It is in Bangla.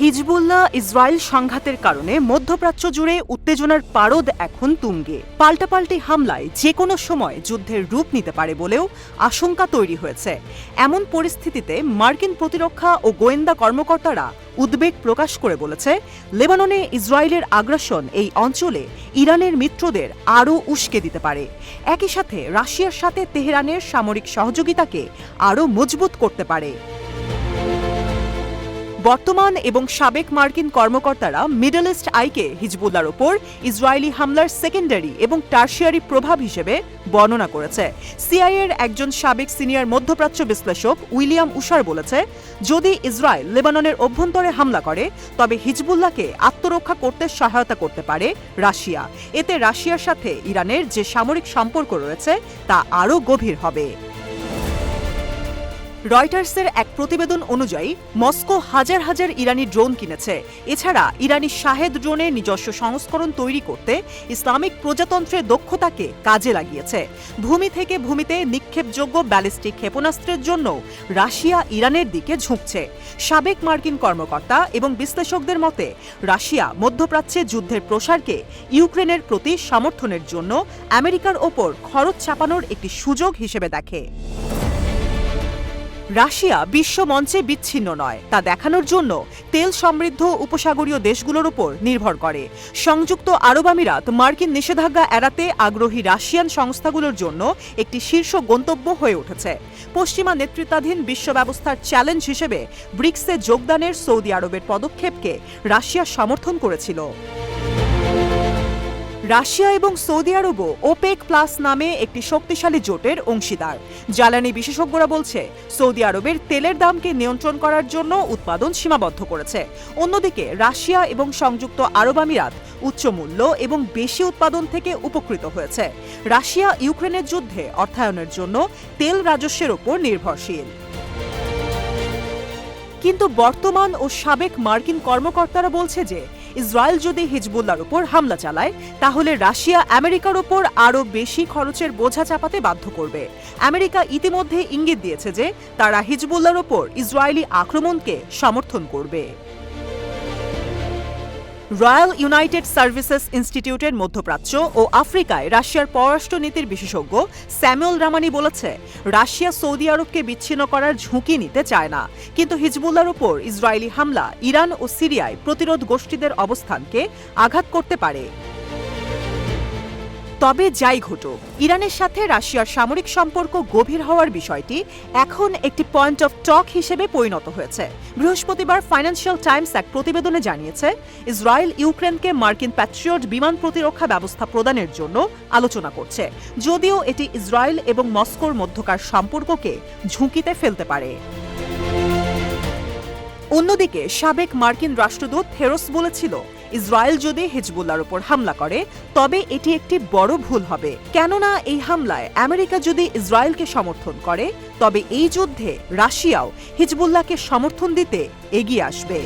হিজবুল্লাহ ইসরায়েল সংঘাতের কারণে মধ্যপ্রাচ্য জুড়ে উত্তেজনার পারদ এখন তুঙ্গে। পাল্টাপাল্টি হামলায় যে কোনো সময় যুদ্ধের রূপ নিতে পারে বলেও আশঙ্কা তৈরি হয়েছে। এমন পরিস্থিতিতে মার্কিন প্রতিরক্ষা ও গোয়েন্দা কর্মকর্তারা উদ্বেগ প্রকাশ করে বলেছে, লেবাননে ইসরায়েলের আগ্রাসন এই অঞ্চলে ইরানের মিত্রদের আরও উস্কে দিতে পারে। একই সাথে রাশিয়ার সাথে তেহরানের সামরিক সহযোগিতাকে আরও মজবুত করতে পারে। বর্তমান এবং সাবেক মার্কিন কর্মকর্তারা মিডল ইস্ট আইকে হিজবুল্লাহর ওপর ইসরায়েলি হামলার সেকেন্ডারি এবং টার্শিয়ারি প্রভাব হিসেবে বর্ণনা করেছে। সিআইএর একজন সাবেক সিনিয়র মধ্যপ্রাচ্য বিশ্লেষক উইলিয়াম উশার বলেছে, যদি ইসরায়েল লেবাননের অভ্যন্তরে হামলা করে তবে হিজবুল্লাহকে আত্মরক্ষা করতে সহায়তা করতে পারে রাশিয়া। এতে রাশিয়ার সাথে ইরানের যে সামরিক সম্পর্ক রয়েছে তা আরও গভীর হবে। রয়টার্সের এক প্রতিবেদন অনুযায়ী মস্কো হাজার হাজার ইরানি ড্রোন কিনেছে। এছাড়া ইরানি শাহেদ ড্রোনের নিজস্ব সংস্করণ তৈরি করতে ইসলামিক প্রজাতন্ত্রের দক্ষতাকে কাজে লাগিয়েছে। ভূমি থেকে ভূমিতে নিক্ষেপযোগ্য ব্যালিস্টিক ক্ষেপণাস্ত্রের জন্য রাশিয়া ইরানের দিকে ঝুঁকছে। সাবেক মার্কিন কর্মকর্তা এবং বিশ্লেষকদের মতে, রাশিয়া মধ্যপ্রাচ্যে যুদ্ধের প্রসারকে ইউক্রেনের প্রতি সমর্থনের জন্য আমেরিকার ওপর খরচ চাপানোর একটি সুযোগ হিসেবে দেখে। রাশিয়া বিশ্ব মঞ্চে বিচ্ছিন্ন নয় তা দেখানোর জন্য তেল সমৃদ্ধ উপসাগরীয় দেশগুলোর উপর নির্ভর করে। সংযুক্ত আরব আমিরাত মার্কিন নিষেধাজ্ঞা এড়াতে আগ্রহী রাশিয়ান সংস্থাগুলোর জন্য একটি শীর্ষ গন্তব্য হয়ে উঠেছে। পশ্চিমা নেতৃত্বাধীন বিশ্ব ব্যবস্থার চ্যালেঞ্জ হিসেবে ব্রিক্সে যোগদানের সৌদি আরবের পদক্ষেপকে রাশিয়া সমর্থন করেছিল। রাশিয়া এবং সৌদি আরবও ওপেক প্লাস নামে একটি শক্তিশালী জোটের অংশীদার। জ্বালানি বিশেষজ্ঞরা বলছে, সৌদি আরবের তেলের দামকে নিয়ন্ত্রণ করার জন্য উৎপাদন সীমাবদ্ধ করেছে। অন্যদিকে রাশিয়া এবং সংযুক্ত আরব আমিরাত উচ্চ মূল্য এবং বেশি উৎপাদন থেকে উপকৃত হয়েছে। রাশিয়া ইউক্রেনের যুদ্ধে অর্থায়নের জন্য তেল রাজস্বের ওপর নির্ভরশীল। কিন্তু বর্তমান ও সাবেক মার্কিন কর্মকর্তারা বলছে যে, ইসরায়েল যদি হিজবুল্লাহর উপর হামলা চালায় তাহলে রাশিয়া আমেরিকার ওপর আরও বেশি খরচের বোঝা চাপাতে বাধ্য করবে। আমেরিকা ইতিমধ্যে ইঙ্গিত দিয়েছে যে তারা হিজবুল্লাহর ওপর ইসরায়েলি আক্রমণকে সমর্থন করবে। রয়্যাল ইউনাইটেড সার্ভিসেস ইনস্টিটিউটের মধ্যপ্রাচ্য ও আফ্রিকায় রাশিয়ার পররাষ্ট্রনীতির বিশেষজ্ঞ স্যামুয়েল রামানি বলেছে, রাশিয়া সৌদি আরবকে বিচ্ছিন্ন করার ঝুঁকি নিতে চায় না, কিন্তু হিজবুল্লাহর উপর ইসরায়েলি হামলা ইরান ও সিরিয়ায় প্রতিরোধ গোষ্ঠীদের অবস্থানকে আঘাত করতে পারে। তবে যাই ঘটুক, ইরানের সাথে রাশিয়ার সামরিক সম্পর্ক গভীর হওয়ার বিষয়টি এখন একটি পয়েন্ট অফ টক হিসেবে পরিণত হয়েছে। বৃহস্পতিবার ফাইন্যান্সিয়াল টাইমস এক প্রতিবেদনে জানিয়েছে, ইসরায়েল ইউক্রেনকে মার্কিন প্যাট্রিয়ট বিমান প্রতিরক্ষা ব্যবস্থা প্রদানের জন্য আলোচনা করছে, যদিও এটি ইসরায়েল এবং মস্কোর মধ্যকার সম্পর্ককে ঝুঁকিতে ফেলতে পারে। অন্যদিকে সাবেক মার্কিন রাষ্ট্রদূত থেরোস বলেছিল, ইসরায়েল যদি হিজবুল্লাহর উপর হামলা করে তবে এটি একটি বড় ভুল হবে, কেননা এই হামলায় আমেরিকা যদি ইসরায়েলকে সমর্থন করে তবে এই যুদ্ধে রাশিয়াও হিজবুল্লাহকে সমর্থন দিতে এগিয়ে আসবে।